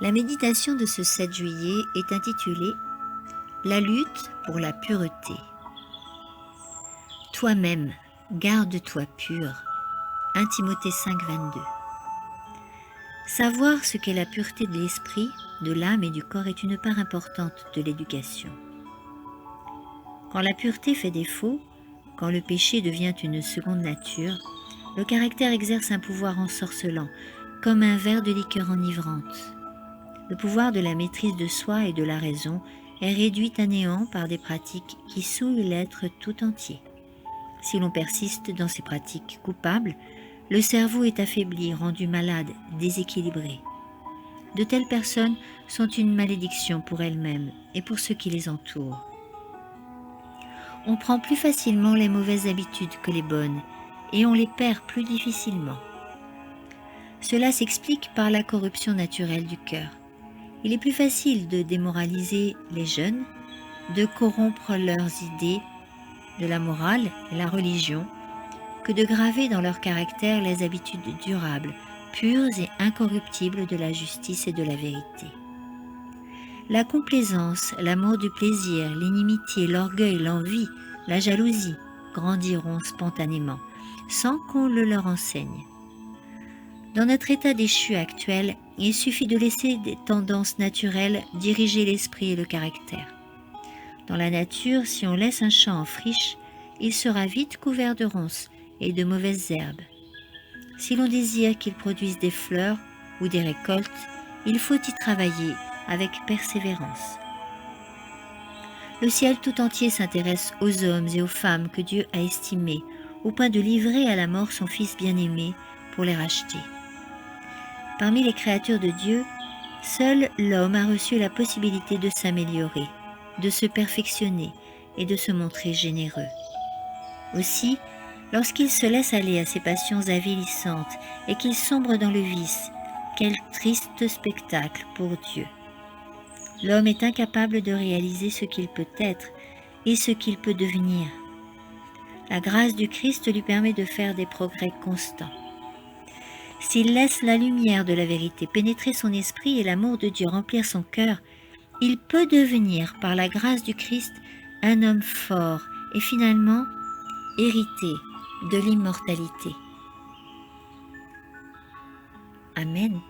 La méditation de ce 7 juillet est intitulée « La lutte pour la pureté ». Toi-même, garde-toi pur. 1 Timothée 5, 22. Savoir ce qu'est la pureté de l'esprit, de l'âme et du corps est une part importante de l'éducation. Quand la pureté fait défaut, quand le péché devient une seconde nature, le caractère exerce un pouvoir ensorcelant, comme un verre de liqueur enivrante. Le pouvoir de la maîtrise de soi et de la raison est réduit à néant par des pratiques qui souillent l'être tout entier. Si l'on persiste dans ces pratiques coupables, le cerveau est affaibli, rendu malade, déséquilibré. De telles personnes sont une malédiction pour elles-mêmes et pour ceux qui les entourent. On prend plus facilement les mauvaises habitudes que les bonnes et on les perd plus difficilement. Cela s'explique par la corruption naturelle du cœur. Il est plus facile de démoraliser les jeunes, de corrompre leurs idées de la morale et la religion, que de graver dans leur caractère les habitudes durables, pures et incorruptibles de la justice et de la vérité. La complaisance, l'amour du plaisir, l'inimitié, l'orgueil, l'envie, la jalousie grandiront spontanément, sans qu'on le leur enseigne. Dans notre état déchu actuel, il suffit de laisser des tendances naturelles diriger l'esprit et le caractère. Dans la nature, si on laisse un champ en friche, il sera vite couvert de ronces et de mauvaises herbes. Si l'on désire qu'il produise des fleurs ou des récoltes, il faut y travailler avec persévérance. Le ciel tout entier s'intéresse aux hommes et aux femmes que Dieu a estimés, au point de livrer à la mort son Fils bien-aimé pour les racheter. Parmi les créatures de Dieu, seul l'homme a reçu la possibilité de s'améliorer, de se perfectionner et de se montrer généreux. Aussi, lorsqu'il se laisse aller à ses passions avilissantes et qu'il sombre dans le vice, quel triste spectacle pour Dieu! L'homme est incapable de réaliser ce qu'il peut être et ce qu'il peut devenir. La grâce du Christ lui permet de faire des progrès constants. S'il laisse la lumière de la vérité pénétrer son esprit et l'amour de Dieu remplir son cœur, il peut devenir, par la grâce du Christ, un homme fort et finalement hérité de l'immortalité. Amen.